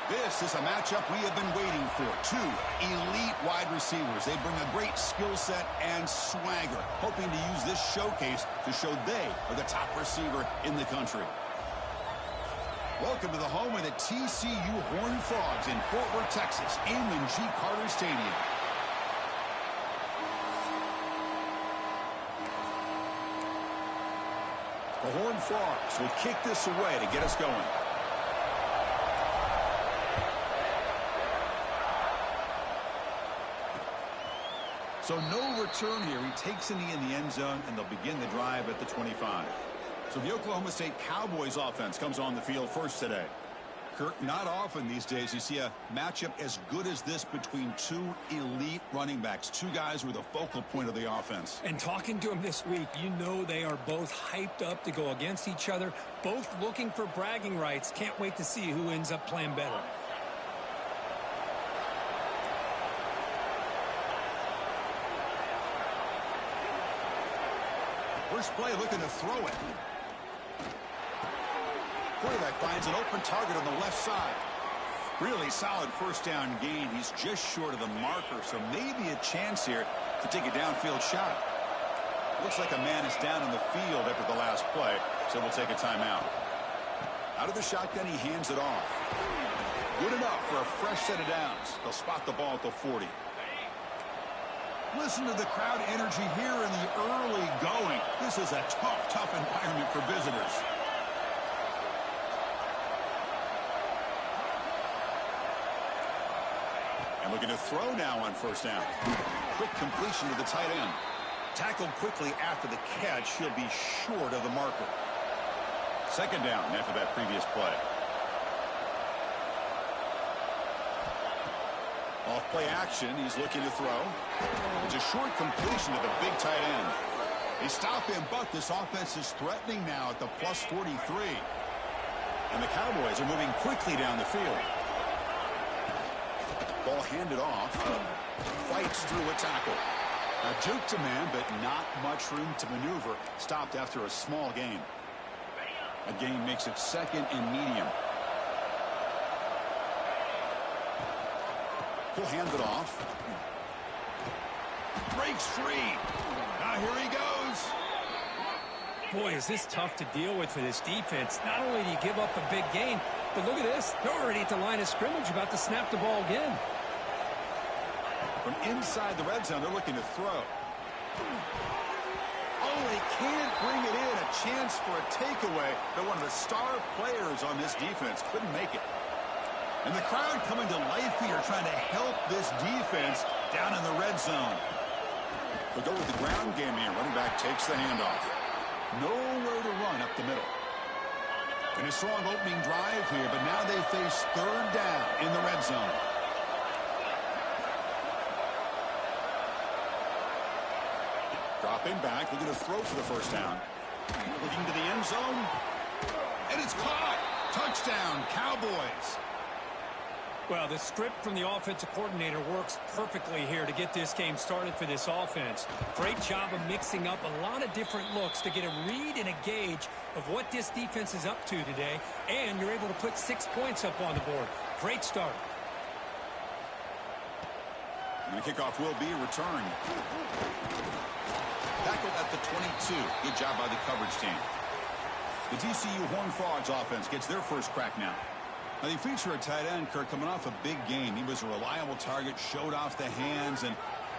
This is a matchup we have been waiting for. Two elite wide receivers. They bring a great skill set and swagger, hoping to use this showcase to show they are the top receiver in the country. Welcome to the home of the TCU Horned Frogs in Fort Worth, Texas, NGNG Carter Stadium. The Horned Frogs will kick this away to get us going. So no return here. He takes in the end zone, and they'll begin the drive at the 25. So the Oklahoma State Cowboys offense comes on the field first today. Kurt, not often these days you see a matchup as good as this between two elite running backs, two guys who are the focal point of the offense. And talking to them this week, you know they are both hyped up to go against each other, both looking for bragging rights. Can't wait to see who ends up playing better. First play looking to throw it. Quarterback finds an open target on the left side. Really solid first down gain. He's just short of the marker, so maybe a chance here to take a downfield shot. Looks like a man is down in the field after the last play, so we'll take a timeout. Out of the shotgun, he hands it off. Good enough for a fresh set of downs. They'll spot the ball at the 40. Listen to the crowd energy here in the early going. This is a tough environment for visitors. And looking to throw now on first down. Quick completion to the tight end. Tackled quickly after the catch. He'll be short of the marker. Second down after that previous play. Off play action, he's looking to throw. It's a short completion to the big tight end. They stop him, but this offense is threatening now at the plus 43. And the Cowboys are moving quickly down the field. Ball handed off. Fights through a tackle. A juke to man, but not much room to maneuver. Stopped after a small gain. A gain makes it second and medium. He'll hand it off. Breaks free. Now here he goes. Boy, is this tough to deal with for this defense. Not only do you give up a big gain, but look at this. They're already at the line of scrimmage, about to snap the ball again. From inside the red zone, they're looking to throw. Oh, they can't bring it in. A chance for a takeaway, but one of the star players on this defense couldn't make it. And the crowd coming to life here, trying to help this defense down in the red zone. They'll go with the ground game here. Running back takes the handoff. Nowhere to run up the middle. And a strong opening drive here, but now they face third down in the red zone. Dropping back, looking to throw for the first down. Looking to the end zone. And it's caught. Touchdown, Cowboys. Well, the script from the offensive coordinator works perfectly here to get this game started for this offense. Great job of mixing up a lot of different looks to get a read and a gauge of what this defense is up to today, and you're able to put 6 points up on the board. Great start. And the kickoff will be returned. Tackled at the 22. Good job by the coverage team. The TCU Horned Frogs offense gets their first crack now. Now, they feature a tight end, Kirk, coming off a big game. He was a reliable target, showed off the hands, and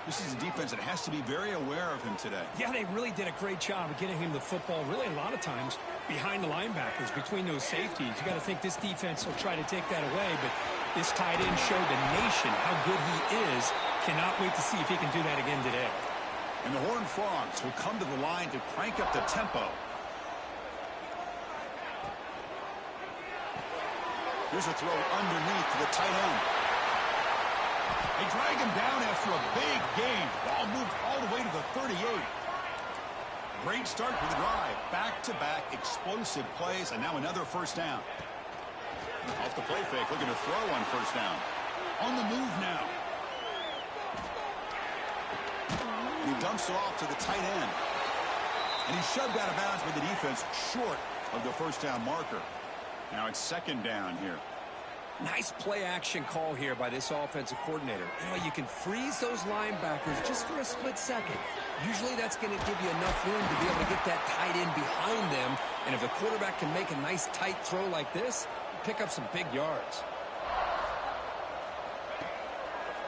this is a defense that has to be very aware of him today. Yeah, they really did a great job of getting him the football, really a lot of times behind the linebackers, between those safeties. You got to think this defense will try to take that away, but this tight end showed the nation how good he is. Cannot wait to see if he can do that again today. And the Horned Frogs will come to the line to crank up the tempo. Here's a throw underneath to the tight end. They drag him down after a big gain. Ball moved all the way to the 38. Great start for the drive. Back-to-back explosive plays, and now another first down. Off the play fake, looking to throw on first down. On the move now. He dumps it off to the tight end. And he's shoved out of bounds by the defense short of the first down marker. Now it's second down here. Nice play action call here by this offensive coordinator. You know, you can freeze those linebackers just for a split second. Usually that's going to give you enough room to be able to get that tight end behind them. And if the quarterback can make a nice tight throw like this, pick up some big yards.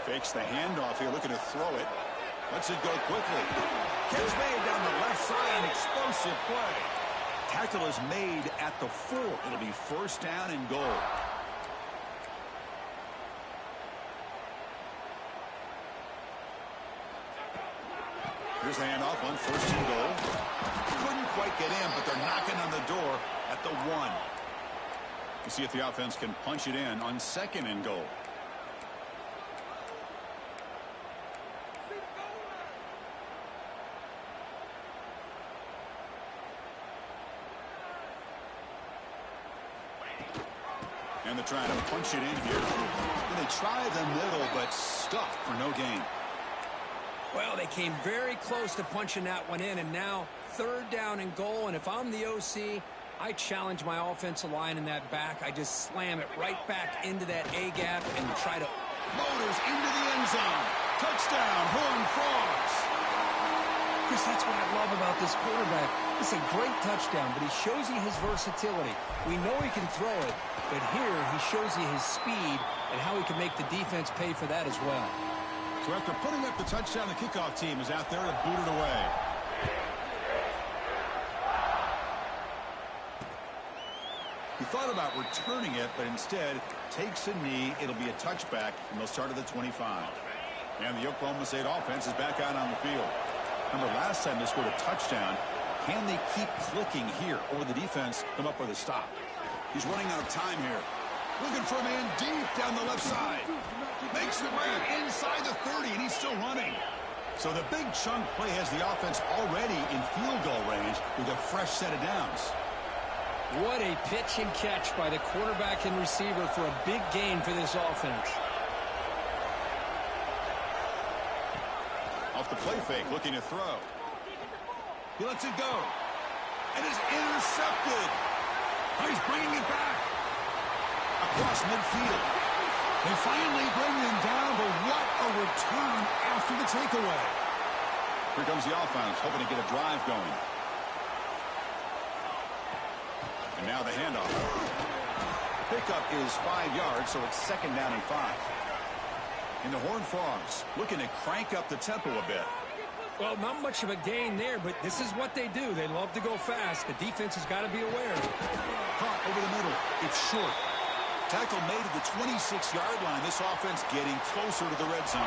Fakes the handoff here, looking to throw it. Lets it go quickly. Catch made down the left side, an explosive play. Tackle is made at the 4. It'll be first down and goal. Here's the handoff on first and goal. Couldn't quite get in, but they're knocking on the door at the 1. We'll see if the offense can punch it in on second and goal. And they're trying to punch it in here. And they try the middle, but stuffed for no gain. Well, they came very close to punching that one in, and now third down and goal. And if I'm the OC, I challenge my offensive line in that back. I just slam it right back into that A-gap and try to... Motors into the end zone. Touchdown, Horned Frogs. Chris, that's what I love about this quarterback. It's a great touchdown, but he shows you his versatility. We know he can throw it, but here he shows you his speed and how he can make the defense pay for that as well. So after putting up the touchdown, the kickoff team is out there to boot it away. He thought about returning it, but instead takes a knee. It'll be a touchback, and they'll start at the 25. And the Oklahoma State offense is back out on the field. Remember, last time they scored a touchdown. Can they keep clicking here, or the defense come up with a stop? He's running out of time here. Looking for a man deep down the left side. Makes the grab inside the 30, and he's still running. So the big chunk play has the offense already in field goal range with a fresh set of downs. What a pitch and catch by the quarterback and receiver for a big gain for this offense. Off the play fake, looking to throw. He lets it go. And is intercepted. Oh, he's bringing it back. Across midfield. They finally bring him down, but what a return after the takeaway. Here comes the offense, hoping to get a drive going. And now the handoff. Pickup is 5 yards, so it's second down and 5. And the Horned Frogs looking to crank up the tempo a bit. Well, not much of a gain there, but this is what they do. They love to go fast. The defense has got to be aware. Caught over the middle. It's short. Tackle made at the 26-yard line. This offense getting closer to the red zone.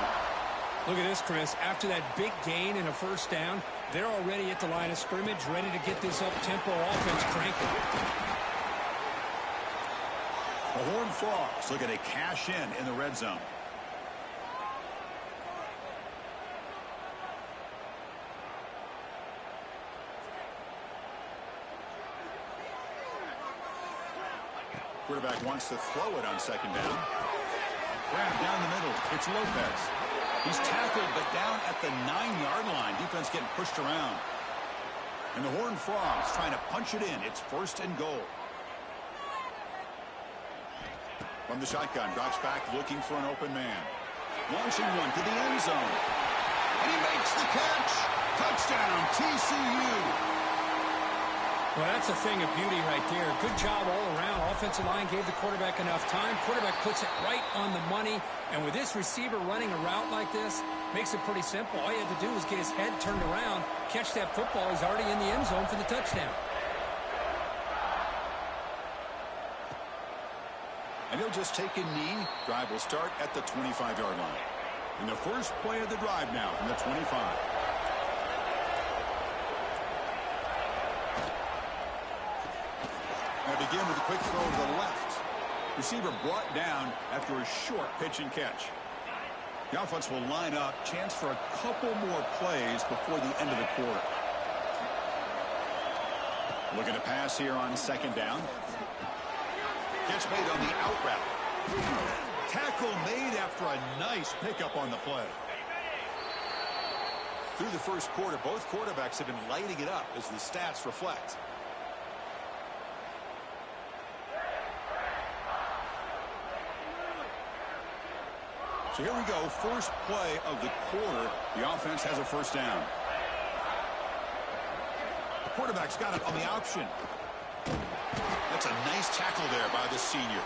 Look at this, Chris. After that big gain and a first down, they're already at the line of scrimmage, ready to get this up-tempo offense cranking. The Horned Frogs looking to cash in the red zone. Quarterback wants to throw it on second down. Grab down the middle. It's Lopez. He's tackled, but down at the 9-yard line. Defense getting pushed around. And the Horned Frogs trying to punch it in. It's first and goal. From the shotgun, drops back looking for an open man. Launching one to the end zone. And he makes the catch. Touchdown, TCU. Well, that's a thing of beauty right there. Good job all around. Offensive line gave the quarterback enough time. Quarterback puts it right on the money. And with this receiver running a route like this, makes it pretty simple. All you have to do is get his head turned around, catch that football. He's already in the end zone for the touchdown. And he'll just take a knee. Drive will start at the 25-yard line. And the first play of the drive now from the 25. Now begin with a quick throw to the left. Receiver brought down after a short pitch and catch. The offense will line up. Chance for a couple more plays before the end of the quarter. Looking to pass here on second down. Catch made on the out route. Tackle made after a nice pickup on the play. Through the first quarter, both quarterbacks have been lighting it up as the stats reflect. So here we go, first play of the quarter. The offense has a first down. The quarterback's got it on the option. That's a nice tackle there by the senior.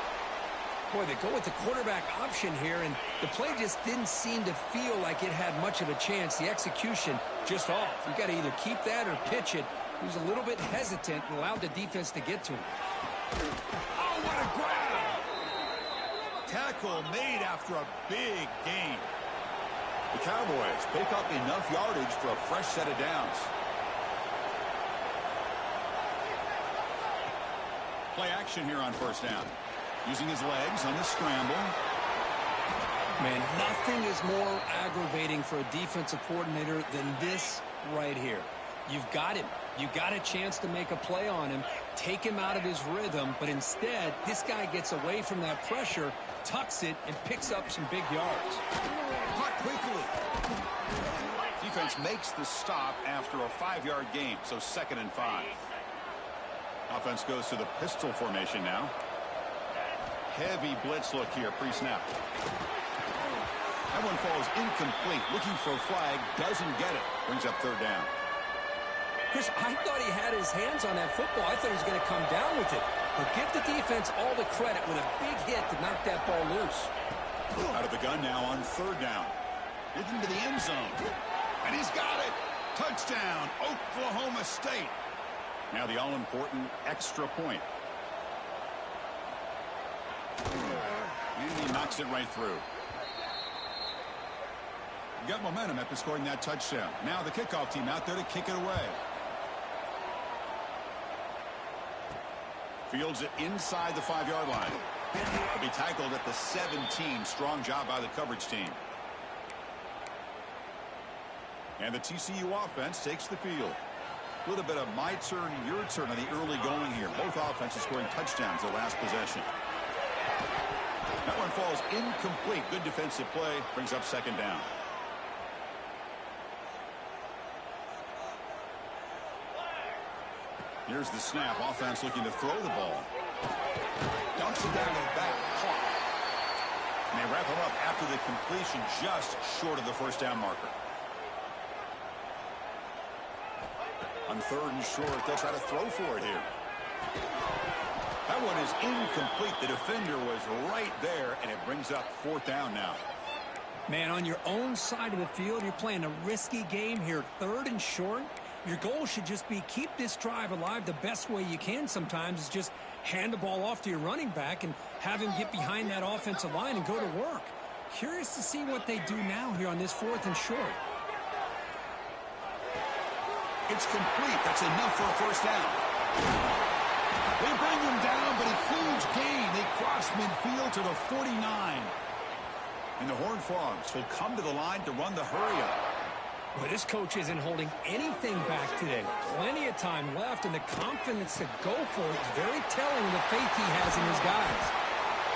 Boy, they go with the quarterback option here, and the play just didn't seem to feel like it had much of a chance. The execution just off. You got to either keep that or pitch it. He was a little bit hesitant and allowed the defense to get to him. Oh, what a grab! Tackle made after a big gain. The Cowboys pick up enough yardage for a fresh set of downs. Play action here on first down. Using his legs on the scramble. Man, nothing is more aggravating for a defensive coordinator than this right here. You've got him. You got a chance to make a play on him, take him out of his rhythm, but instead, this guy gets away from that pressure, tucks it, and picks up some big yards. Caught quickly. Defense makes the stop after a 5-yard gain, so 2nd and 5. Offense goes to the pistol formation now. Heavy blitz look here, pre-snap. That one falls incomplete. Looking for a flag, doesn't get it. Brings up 3rd down. Chris, I thought he had his hands on that football. I thought he was going to come down with it. But give the defense all the credit with a big hit to knock that ball loose. Out of the gun now on 3rd down. Looking to the end zone. And he's got it. Touchdown, Oklahoma State. Now the all-important extra point. And he knocks it right through. You got momentum after scoring that touchdown. Now the kickoff team out there to kick it away. Fields it inside the 5-yard line. He'll be tackled at the 17. Strong job by the coverage team. And the TCU offense takes the field. A little bit of my turn, your turn on the early going here. Both offenses scoring touchdowns the last possession. That one falls incomplete. Good defensive play. Brings up 2nd down. Here's the snap. Offense looking to throw the ball. Dumps it down and back. Caught. And they wrap him up after the completion, just short of the first down marker. On 3rd and short, they'll try to throw for it here. That one is incomplete. The defender was right there, and it brings up 4th down now. Man, on your own side of the field, you're playing a risky game here. 3rd and short. Your goal should just be keep this drive alive the best way you can sometimes is just hand the ball off to your running back and have him get behind that offensive line and go to work. Curious to see what they do now here on this 4th and short. It's complete. That's enough for a first down. They bring him down, but a huge gain. They cross midfield to the 49. And the Horned Frogs will come to the line to run the hurry-up. Well, this coach isn't holding anything back today. Plenty of time left, and the confidence to go for it is very telling of the faith he has in his guys.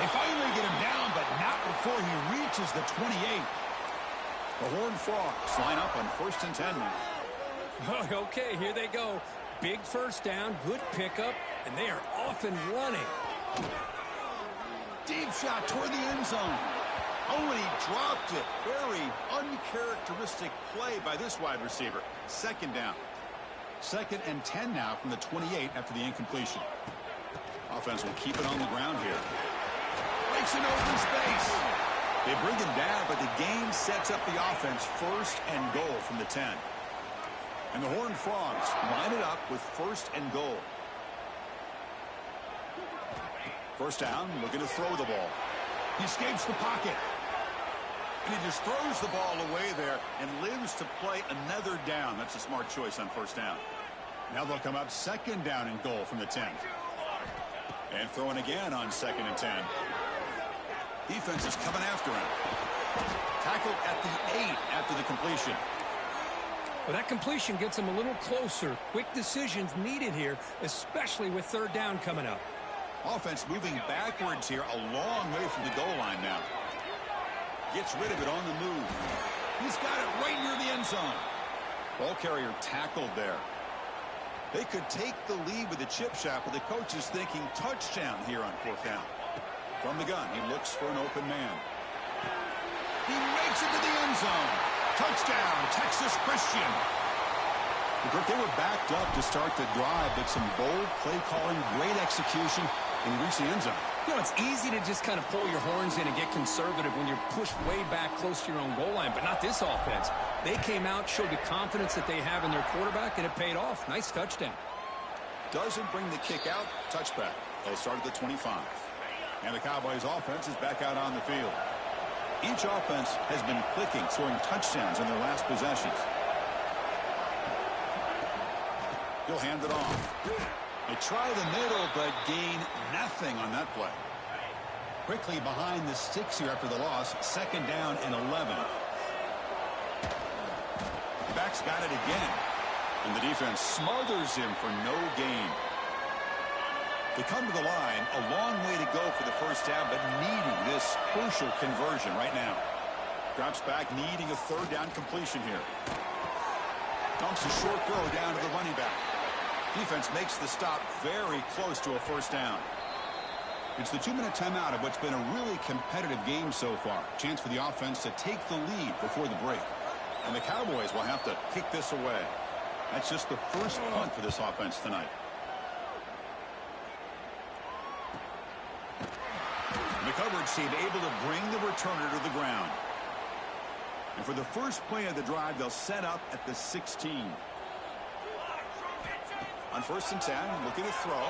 They finally get him down, but not before he reaches the 28. The Horned Frogs line up on 1st and 10 now. Okay, here they go. Big first down, good pickup, and they are off and running. Deep shot toward the end zone. Oh, and he dropped it. Very uncharacteristic play by this wide receiver. 2nd down. 2nd and 10 now from the 28 after the incompletion. Offense will keep it on the ground here. Breaks an open space. They bring him down, but the game sets up the offense 1st and goal from the 10. And the Horned Frogs line it up with 1st and goal. First down, looking to throw the ball. He escapes the pocket. And he just throws the ball away there and lives to play another down. That's a smart choice on 1st down. Now they'll come up 2nd down and goal from the 10. And throwing again on 2nd and 10. Defense is coming after him. Tackled at the 8 after the completion. Well, that completion gets him a little closer. Quick decisions needed here, especially with 3rd down coming up. Offense moving backwards here, a long way from the goal line now. Gets rid of it on the move. He's got it right near the end zone. Ball carrier tackled there. They could take the lead with a chip shot, but the coach is thinking touchdown here on 4th down. From the gun, he looks for an open man. He makes it to the end zone. Touchdown, Texas Christian. They were backed up to start the drive, but some bold play calling, great execution, and he reached the end zone. You know, it's easy to just kind of pull your horns in and get conservative when you're pushed way back close to your own goal line, but not this offense. They came out, showed the confidence that they have in their quarterback, and it paid off. Nice touchdown. Doesn't bring the kick out. Touchback. They'll start at the 25. And the Cowboys offense is back out on the field. Each offense has been clicking, scoring touchdowns in their last possessions. He'll hand it off. They try the middle, but gain nothing on that play. Quickly behind the sticks here after the loss. Second down and 11. The back's got it again. And the defense smothers him for no gain. They come to the line, a long way to go for the first down, but needing this crucial conversion right now. Drops back, needing a third down completion here. Dumps a short throw down to the running back. Defense makes the stop very close to a first down. It's the 2-minute timeout of what's been a really competitive game so far. Chance for the offense to take the lead before the break. And the Cowboys will have to kick this away. That's just the first punt for this offense tonight. The coverage team able to bring the returner to the ground. And for the first play of the drive, they'll set up at the 16. On 1st and 10, looking to throw.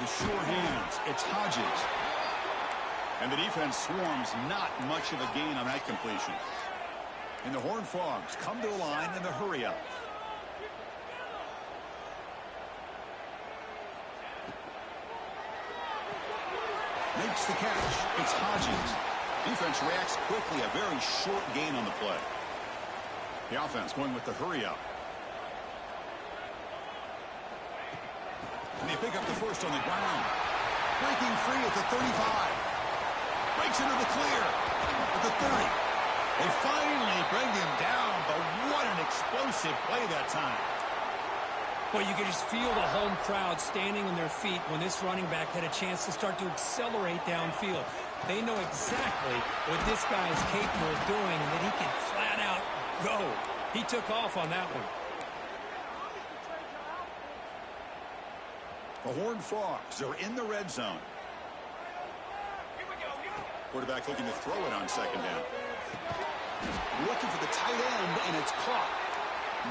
The sure hands. It's Hodges. And the defense swarms, not much of a gain on that completion. And the Horned Frogs come to the line in the hurry-up. Makes the catch. It's Hodges. Defense reacts quickly. A very short gain on the play. The offense going with the hurry-up. And they pick up the first on the ground. Breaking free at the 35. Breaks into the clear at the 30. They finally bring him down, but what an explosive play that time. Well, you could just feel the home crowd standing on their feet when this running back had a chance to start to accelerate downfield. They know exactly what this guy is capable of doing and that he can flat out go. He took off on that one. The Horned Frogs are in the red zone. Quarterback looking to throw it on second down. Looking for the tight end, and it's caught.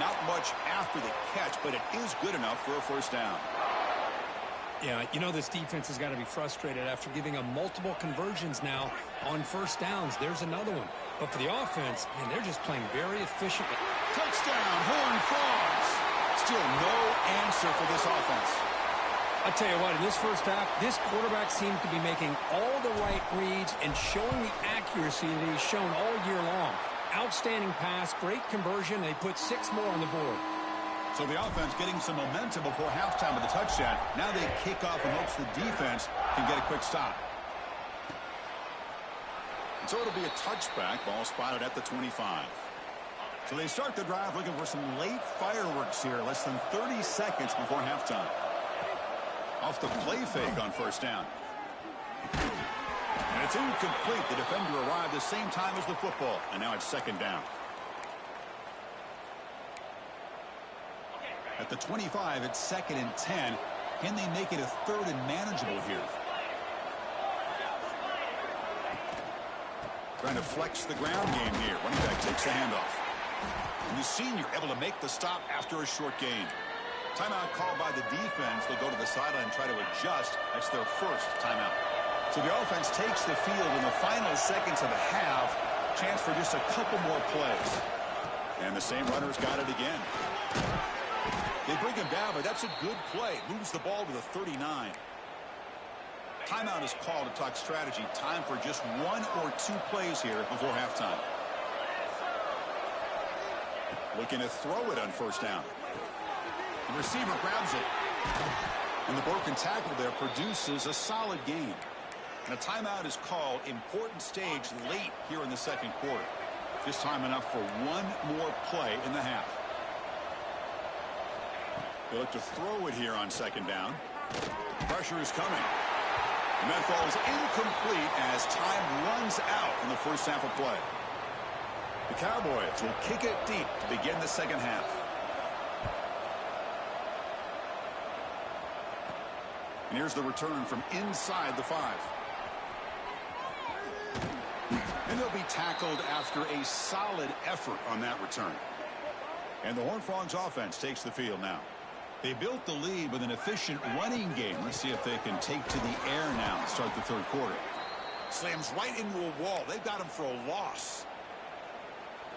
Not much after the catch, but it is good enough for a first down. Yeah, you know this defense has got to be frustrated after giving them multiple conversions now on first downs. There's another one. But for the offense, man, they're just playing very efficiently. Touchdown, Horned Frogs. Still no answer for this offense. I tell you what, in this first half, this quarterback seems to be making all the right reads and showing the accuracy that he's shown all year long. Outstanding pass, great conversion. They put 6 more on the board. So the offense getting some momentum before halftime with a touchdown. Now they kick off in hopes the defense can get a quick stop. And so it'll be a touchback. Ball spotted at the 25. So they start the drive looking for some late fireworks here. Less than 30 seconds before halftime. Off the play fake on first down. And it's incomplete. The defender arrived the same time as the football. And now it's second down. At the 25, it's 2nd and 10. Can they make it a 3rd and manageable here? Trying to flex the ground game here. Running back takes the handoff. And the senior able to make the stop after a short gain. Timeout called by the defense. They'll go to the sideline and try to adjust. That's their first timeout. So the offense takes the field in the final seconds of the half. Chance for just a couple more plays. And the same runner's got it again. They bring him down, but that's a good play. Moves the ball to the 39. Timeout is called to talk strategy. Time for just 1 or 2 plays here before halftime. Looking to throw it on first down. The receiver grabs it. And the broken tackle there produces a solid gain. And a timeout is called. Important stage late here in the second quarter. Just time enough for 1 more play in the half. They look to throw it here on second down. Pressure is coming. And that falls incomplete as time runs out in the first half of play. The Cowboys will kick it deep to begin the second half. And here's the return from inside the 5. And they'll be tackled after a solid effort on that return. And the Horned Frogs offense takes the field now. They built the lead with an efficient running game. Let's see if they can take to the air now and start the third quarter. Slams right into a wall. They've got him for a loss.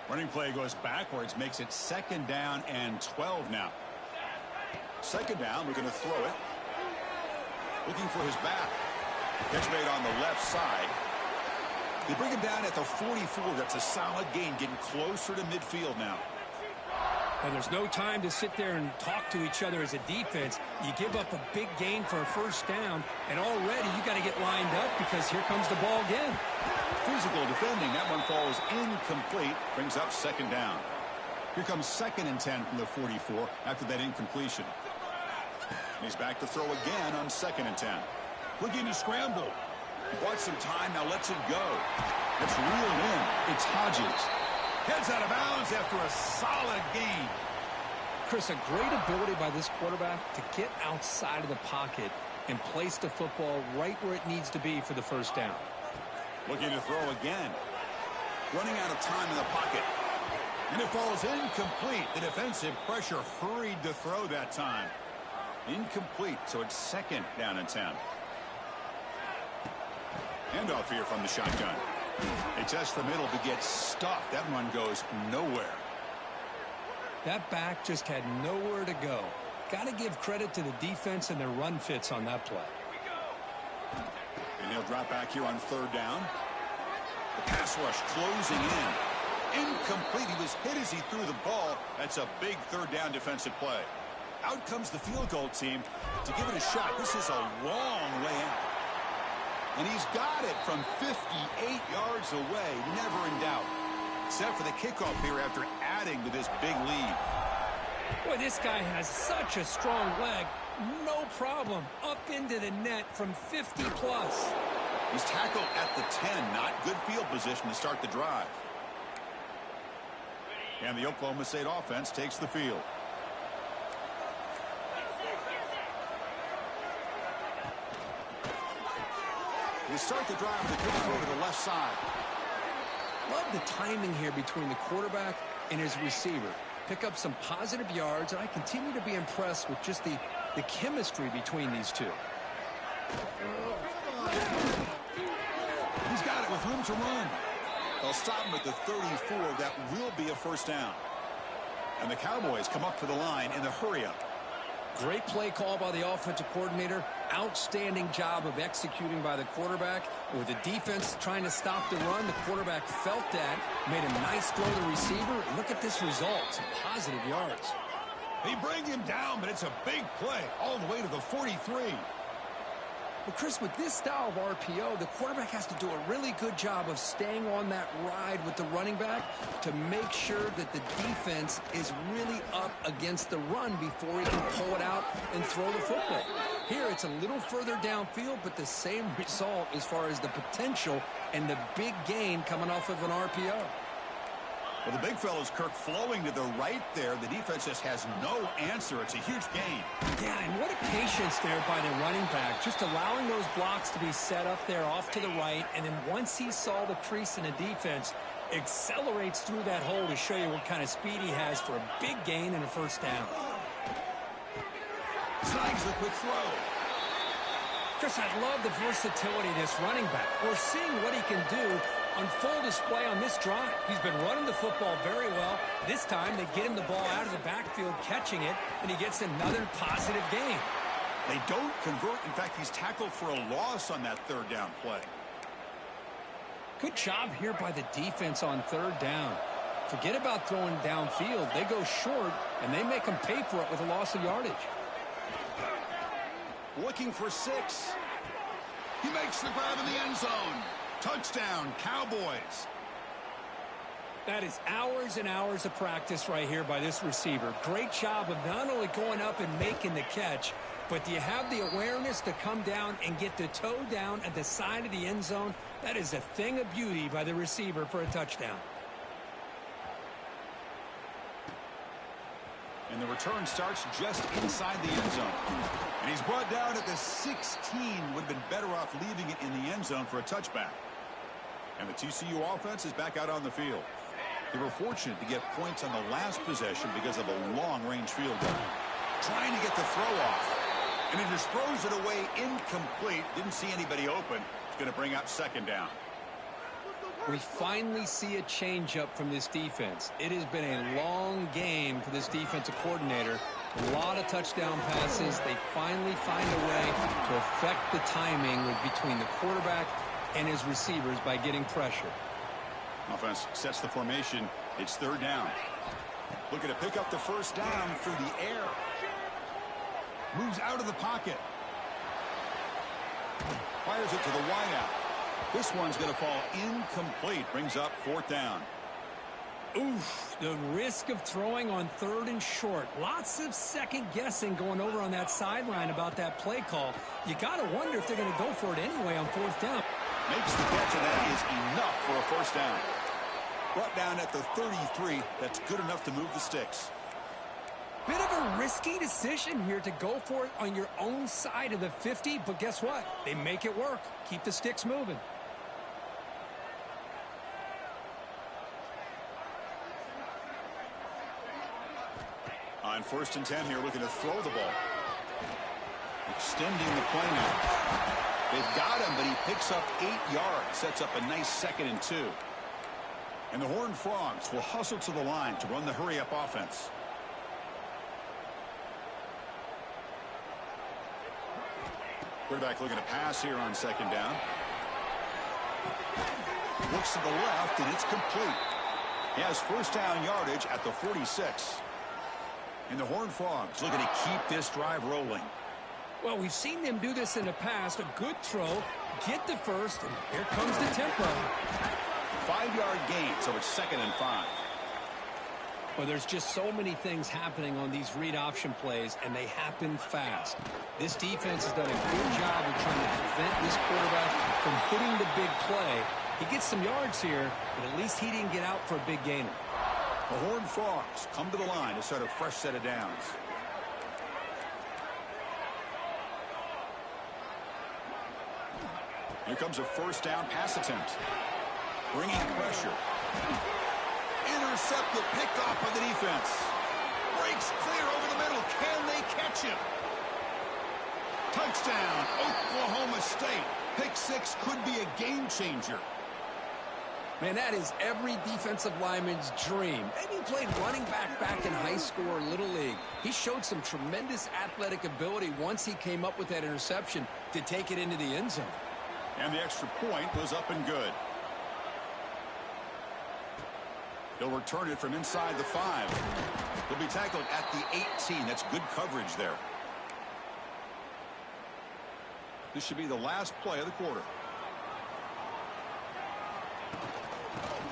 Running play goes backwards, makes it 2nd down and 12 now. 2nd down, we're going to throw it. Looking for his back. Catch made on the left side. They bring him down at the 44. That's a solid gain, getting closer to midfield now. And there's no time to sit there and talk to each other as a defense. You give up a big gain for a 1st down, and already you got to get lined up because here comes the ball again. Physical defending. That one falls incomplete. Brings up 2nd down. Here comes 2nd and 10 from the 44 after that incompletion. And he's back to throw again on 2nd and 10. Looking to scramble. He bought some time, now lets it go. It's reeled in. It's Hodges. Heads out of bounds after a solid gain. Chris, a great ability by this quarterback to get outside of the pocket and place the football right where it needs to be for the 1st down. Looking to throw again. Running out of time in the pocket. And it falls incomplete. The defensive pressure hurried to throw that time. Incomplete, so it's 2nd down and 10. Handoff here from the shotgun. They test the middle to get stuffed. That run goes nowhere. That back just had nowhere to go. Got to give credit to the defense and their run fits on that play. And he'll drop back here on 3rd down. The pass rush closing in. Incomplete. He was hit as he threw the ball. That's a big 3rd down defensive play. Out comes the field goal team to give it a shot. This is a long way out. And he's got it from 58 yards away. Never in doubt. Except for the kickoff here after adding to this big lead. Boy, this guy has such a strong leg. No problem. Up into the net from 50 plus. He's tackled at the 10. Not good field position to start the drive. And the Oklahoma State offense takes the field. They start the drive with a quick throw to the left side. Love the timing here between the quarterback and his receiver. Pick up some positive yards, and I continue to be impressed with just the chemistry between these two. He's got it with room to run. They'll stop him at the 34. That will be a 1st down. And the Cowboys come up to the line in the hurry-up. Great play call by the offensive coordinator. Outstanding job of executing by the quarterback. With the defense trying to stop the run, the quarterback felt that. Made a nice throw to the receiver. Look at this result. Some positive yards. They bring him down, but it's a big play all the way to the 43. But, Chris, with this style of RPO, the quarterback has to do a really good job of staying on that ride with the running back to make sure that the defense is really up against the run before he can pull it out and throw the football. Here, it's a little further downfield, but the same result as far as the potential and the big gain coming off of an RPO. Well, the big fellow's Kirk flowing to the right there. The defense just has no answer. It's a huge gain. Yeah, and what a patience there by the running back. Just allowing those blocks to be set up there off to the right. And then once he saw the crease in the defense, accelerates through that hole to show you what kind of speed he has for a big gain and a 1st down. Snags the quick throw. Chris, I love the versatility of this running back. We're seeing what he can do on full display on this drive. He's been running the football very well. This time they get him the ball out of the backfield, catching it, and he gets another positive gain. They don't convert. In fact, he's tackled for a loss on that 3rd down play. Good job here by the defense on 3rd down. Forget about throwing downfield. They go short, and they make them pay for it with a loss of yardage. Looking for 6. He makes the grab in the end zone. Touchdown, Cowboys. That is hours and hours of practice right here by this receiver. Great job of not only going up and making the catch, But do you have the awareness to come down and get the toe down at the side of the end zone? That is a thing of beauty by the receiver for a touchdown. And the return starts just inside the end zone. And he's brought down at the 16. Would have been better off leaving it in the end zone for a touchback. And the TCU offense is back out on the field. They were fortunate to get points on the last possession because of a long-range field goal. Trying to get the throw off. And he just throws it away incomplete. Didn't see anybody open. It's going to bring up second down. We finally see a change-up from this defense. It has been a long game for this defensive coordinator. A lot of touchdown passes. They finally find a way to affect the timing between the quarterback and his receivers by getting pressure. Offense sets the formation. It's third down. Looking to pick up the first down through the air. Moves out of the pocket. Fires it to the wideout. This one's going to fall incomplete. Brings up fourth down. Oof, the risk of throwing on third and short. Lots of second guessing going over on that sideline about that play call. You got to wonder if they're going to go for it anyway on fourth down. Makes the catch, and that is enough for a first down. Brought down at the 33. That's good enough to move the sticks. Bit of a risky decision here to go for it on your own side of the 50, but guess what? They make it work. Keep the sticks moving. On 1st and 10 here, looking to throw the ball. Extending the play now. They've got him, but he picks up 8 yards. Sets up a nice 2nd and 2. And the Horned Frogs will hustle to the line to run the hurry-up offense. Quarterback looking to pass here on 2nd down. Looks to the left, and it's complete. He has first down yardage at the 46. And the Horned Frogs looking to keep this drive rolling. Well, we've seen them do this in the past. A good throw, get the first, and here comes the tempo. 5-yard gain, so it's 2nd and 5. Well, there's just so many things happening on these read option plays, and they happen fast. This defense has done a good job of trying to prevent this quarterback from hitting the big play. He gets some yards here, but at least he didn't get out for a big gainer. The Horned Frogs come to the line to start a fresh set of downs. Here comes a first down pass attempt. Bringing pressure. Intercepted, picked off by the defense. Breaks clear over the middle. Can they catch him? Touchdown, Oklahoma State. Pick 6 could be a game changer. Man, that is every defensive lineman's dream. Maybe he played running back in high school or Little League. He showed some tremendous athletic ability once he came up with that interception to take it into the end zone. And the extra point was up and good. He'll return it from inside the 5. He'll be tackled at the 18. That's good coverage there. This should be the last play of the quarter.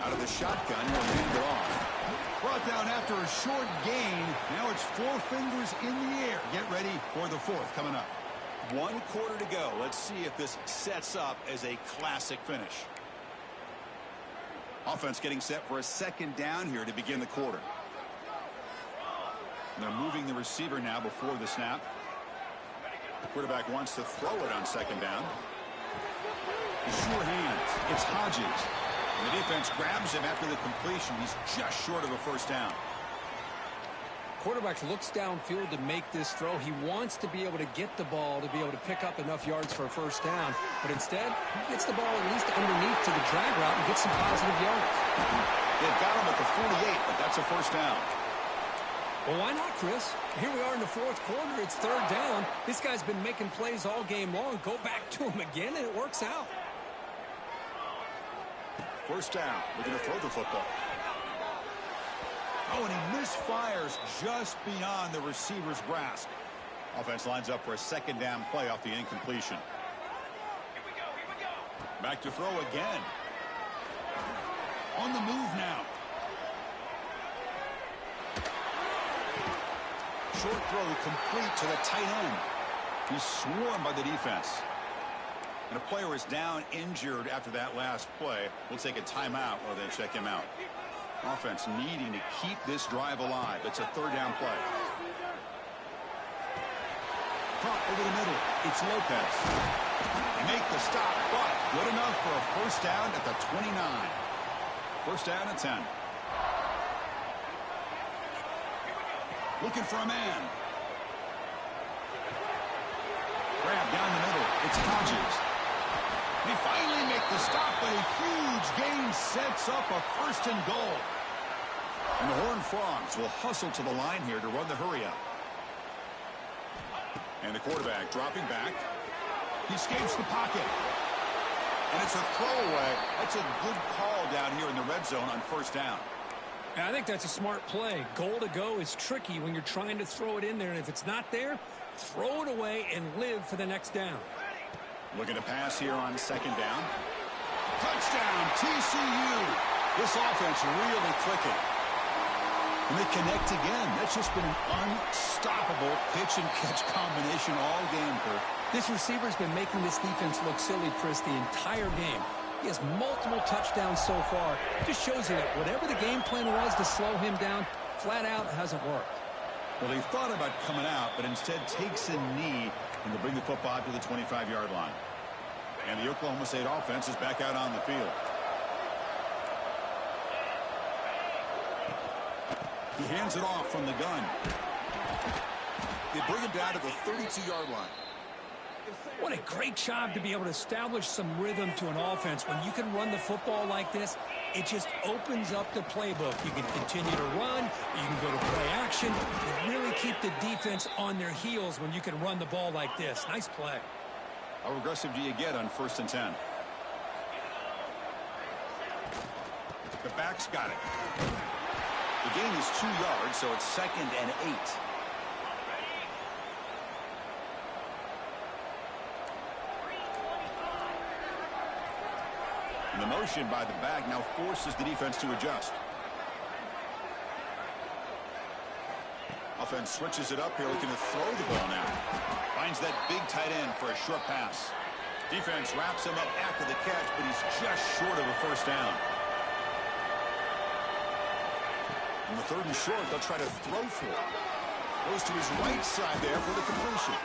Out of the shotgun, he'll hand it off. Brought down after a short gain. Now it's 4 fingers in the air. Get ready for the 4th coming up. 1 quarter to go. Let's see if this sets up as a classic finish. Offense getting set for a 2nd down here to begin the quarter. And they're moving the receiver now before the snap. The quarterback wants to throw it on 2nd down. Sure hands. It's Hodges. And the defense grabs him after the completion. He's just short of a first down. Quarterback looks downfield to make this throw. He wants to be able to get the ball to be able to pick up enough yards for a first down. But instead, he gets the ball at least underneath to the drag route and gets some positive yards. They've got him at the 48, but that's a first down. Well, why not, Chris? Here we are in the 4th quarter. It's 3rd down. This guy's been making plays all game long. Go back to him again, and it works out. First down. Looking to throw the football. Oh, and he misfires just beyond the receiver's grasp. Offense lines up for a 2nd down play off the incompletion. Here we go. Back to throw again. On the move now. Short throw complete to the tight end. He's swarmed by the defense. And a player is down injured after that last play. We'll take a timeout while they check him out. Offense needing to keep this drive alive. It's a third down play. Caught over the middle. It's Lopez. They make the stop, but good enough for a first down at the 29. First down at 10. Looking for a man. Grab down the middle. It's Hodges. They finally make the stop, but a huge gain sets up a first and goal. And the Horned Frogs will hustle to the line here to run the hurry up. And the quarterback dropping back. He escapes the pocket. And it's a throwaway. That's a good call down here in the red zone on first down. I think that's a smart play. Goal to go is tricky when you're trying to throw it in there. And if it's not there, throw it away and live for the next down. Looking to pass here on second down. Touchdown, TCU. This offense really clicking. And they connect again. That's just been an unstoppable pitch-and-catch combination all game, Kurt. This receiver's been making this defense look silly, Chris, the entire game. He has multiple touchdowns so far. Just shows you that whatever the game plan was to slow him down, flat out hasn't worked. Well, he thought about coming out, but instead takes a knee and to bring the football to the 25-yard line. And the Oklahoma State offense is back out on the field. He hands it off from the gun. They bring him down to the 32-yard line. What a great job to be able to establish some rhythm to an offense. When you can run the football like this, it just opens up the playbook. You can continue to run. You can go to play action. You really keep the defense on their heels when you can run the ball like this. Nice play. How aggressive do you get on 1st and 10? The back's got it. The gain is 2 yards, so it's 2nd and 8. And the motion by the back now forces the defense to adjust. Offense switches it up here, looking to throw the ball now. Finds that big tight end for a short pass. Defense wraps him up after the catch, but he's just short of a first down. On the 3rd and short, they'll try to throw for it. Goes to his right side there for the completion.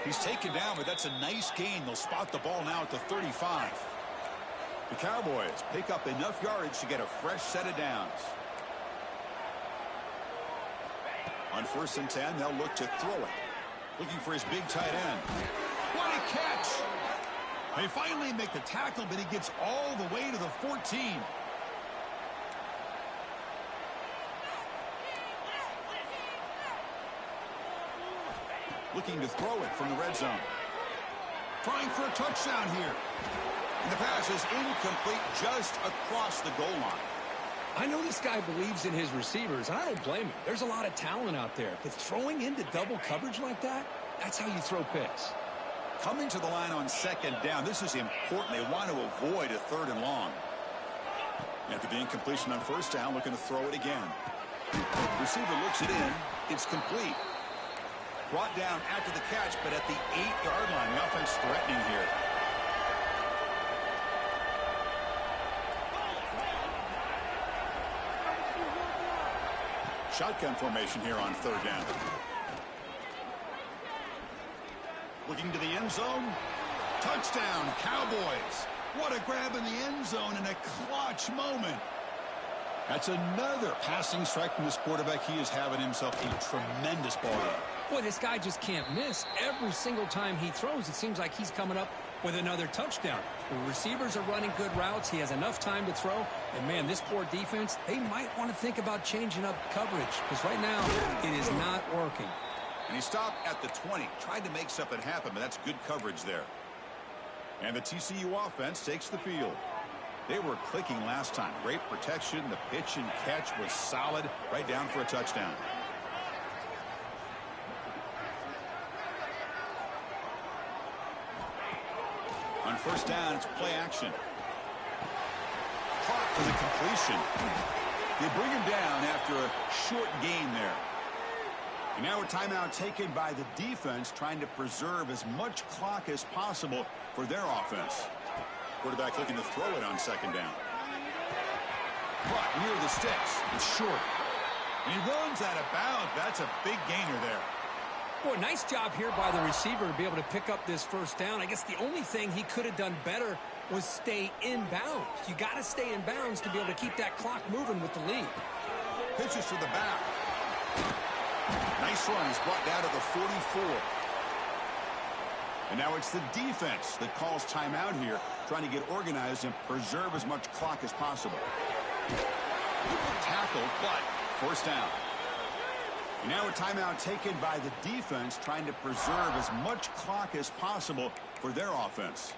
He's taken down, but that's a nice gain. They'll spot the ball now at the 35. The Cowboys pick up enough yardage to get a fresh set of downs. On 1st and 10, they'll look to throw it. Looking for his big tight end. What a catch! They finally make the tackle, but he gets all the way to the 14. Looking to throw it from the red zone. Trying for a touchdown here. And the pass is incomplete just across the goal line. I know this guy believes in his receivers. I don't blame him. There's a lot of talent out there. But throwing into double coverage like that, that's how you throw picks. Coming to the line on 2nd down, this is important. They want to avoid a 3rd and long. After the incompletion on 1st down, looking to throw it again. Receiver looks it in. It's complete. Brought down after the catch, but at the 8-yard line, the offense threatening here. Shotgun formation here on 3rd down. Looking to the end zone. Touchdown, Cowboys. What a grab in the end zone in a clutch moment. That's another passing strike from this quarterback. He is having himself a tremendous ball game. Boy, this guy just can't miss. Every single time he throws, it seems like he's coming up with another touchdown. The receivers are running good routes. He has enough time to throw. And, man, this poor defense, they might want to think about changing up coverage because right now it is not working. And he stopped at the 20. Tried to make something happen, but that's good coverage there. And the TCU offense takes the field. They were clicking last time. Great protection. The pitch and catch was solid. Right down for a touchdown. On 1st down, it's play action. Caught for the completion. They bring him down after a short gain there. And now a timeout taken by the defense, trying to preserve as much clock as possible for their offense. Quarterback looking to throw it on second down. But near the sticks. It's short. And he runs out of bounds. That's a big gainer there. Boy, nice job here by the receiver to be able to pick up this first down. I guess the only thing he could have done better was stay in bounds. You got to stay in bounds to be able to keep that clock moving with the lead. Pitches to the back. Nice run. He's brought down to the 44. And now it's the defense that calls timeout here, trying to get organized and preserve as much clock as possible. Tackle, but first down. And now a timeout taken by the defense, trying to preserve as much clock as possible for their offense.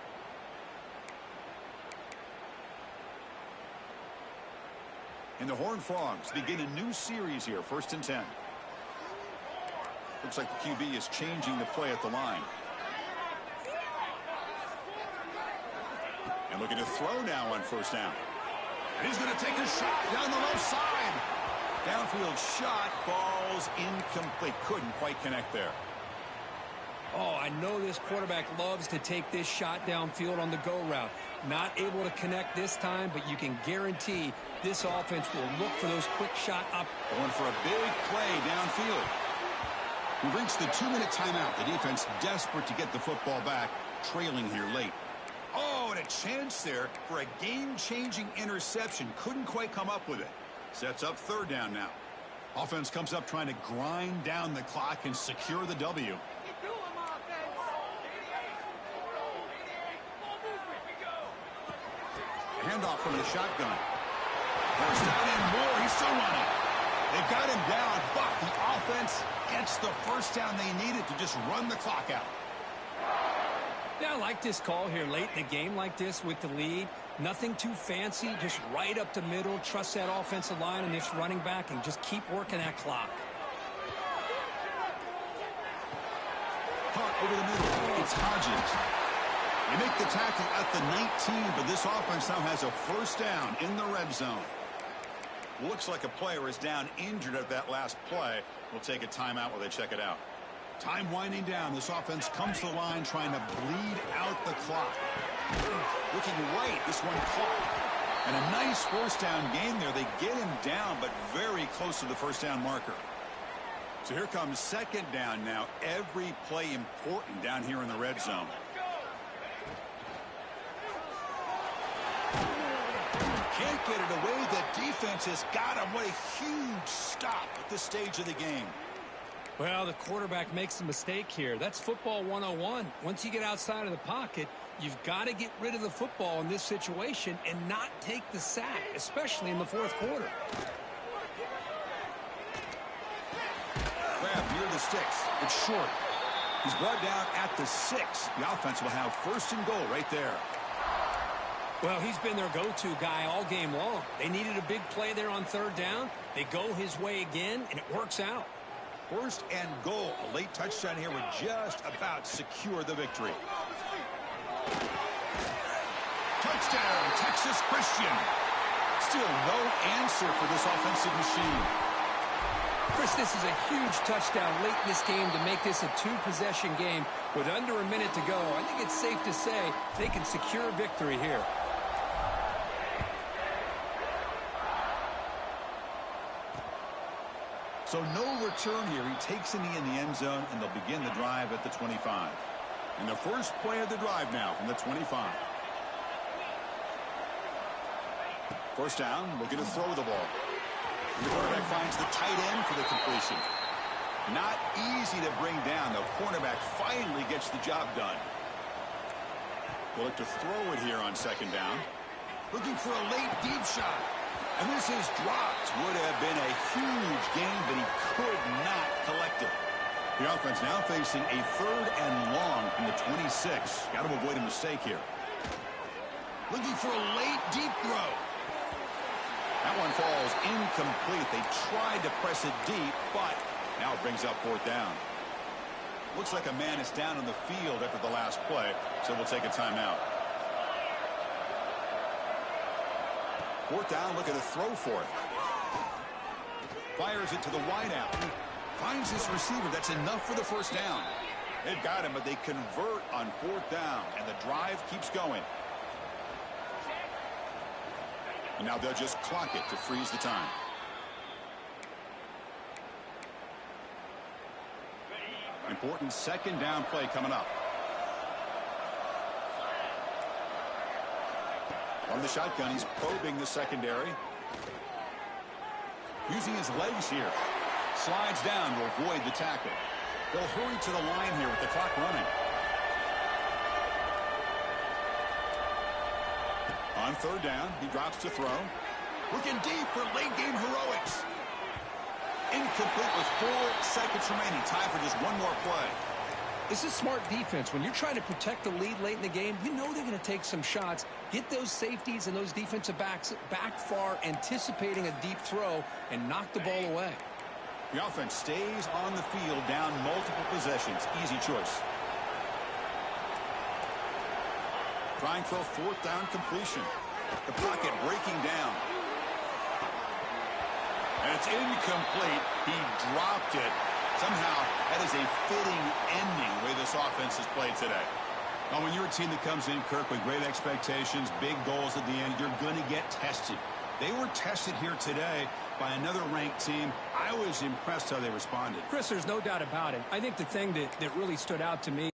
And the Horned Frogs begin a new series here, 1st and 10. Looks like the QB is changing the play at the line. And looking to throw now on first down. And he's going to take a shot down the left side. Downfield shot falls incomplete. Couldn't quite connect there. Oh, I know this quarterback loves to take this shot downfield on the go route. Not able to connect this time, but you can guarantee this offense will look for those quick shot up. Going for a big play downfield. We've reached the 2-minute timeout. The defense desperate to get the football back, trailing here late. Oh, and a chance there for a game-changing interception. Couldn't quite come up with it. Sets up third down now. Offense comes up trying to grind down the clock and secure the W. Handoff from the shotgun. First down and more. He's still running. They've got him down, but the offense gets the first down they needed to just run the clock out. Yeah, I like this call here late in the game like this with the lead. Nothing too fancy, just right up the middle. Trust that offensive line and this running back and just keep working that clock. Caught over the middle. It's Hodges. They make the tackle at the 19, but this offense now has a first down in the red zone. Looks like a player is down injured at that last play. We'll take a timeout while they check it out. Time winding down. This offense comes to the line trying to bleed out the clock. Looking right. This one caught. And a nice first down gain there. They get him down, but very close to the first down marker. So here comes second down now. Every play important down here in the red zone. Can't get it away. The defense has got him. What a huge stop at this stage of the game. Well, the quarterback makes a mistake here. That's football 101. Once you get outside of the pocket, you've got to get rid of the football in this situation and not take the sack, especially in the fourth quarter. Grab near the sticks. It's short. He's brought down at the 6. The offense will have first and goal right there. Well, he's been their go-to guy all game long. They needed a big play there on third down. They go his way again, and it works out. First and goal. A late touchdown here would just about secure the victory. Touchdown, Texas Christian. Still no answer for this offensive machine. Chris, this is a huge touchdown late in this game to make this a two-possession game with under a minute to go. I think it's safe to say they can secure victory here. So no return here. He takes a knee in the end zone, and they'll begin the drive at the 25. And the first play of the drive now from the 25. First down, looking to throw the ball. And the quarterback finds the tight end for the completion. Not easy to bring down. The cornerback finally gets the job done. They'll look to throw it here on second down. Looking for a late deep shot. And this is dropped. Would have been a huge gain, but he could not collect it. The offense now facing a third and long from the 26. Got to avoid a mistake here. Looking for a late deep throw. That one falls incomplete. They tried to press it deep, but now it brings up fourth down. Looks like a man is down on the field after the last play, so we'll take a timeout. Fourth down, looking to throw for it. Fires it to the wideout. Finds his receiver. That's enough for the first down. They've got him, but they convert on fourth down, and the drive keeps going. And now they'll just clock it to freeze the time. Important second down play coming up. On the shotgun, he's probing the secondary. Using his legs here. Slides down to avoid the tackle. They'll hurry to the line here with the clock running. On third down, he drops to throw. Looking deep for late game heroics. Incomplete with 4 seconds remaining. Time for just one more play. This is smart defense. When you're trying to protect the lead late in the game, you know they're going to take some shots. Get those safeties and those defensive backs back far, anticipating a deep throw, and knock the ball away. The offense stays on the field down multiple possessions. Easy choice. Trying for a fourth down completion. The pocket breaking down. And it's incomplete. He dropped it. Somehow, that is a fitting ending the way this offense has played today. Now, when you're a team that comes in, Kirk, with great expectations, big goals at the end, you're going to get tested. They were tested here today by another ranked team. I was impressed how they responded. Chris, there's no doubt about it. I think the thing that really stood out to me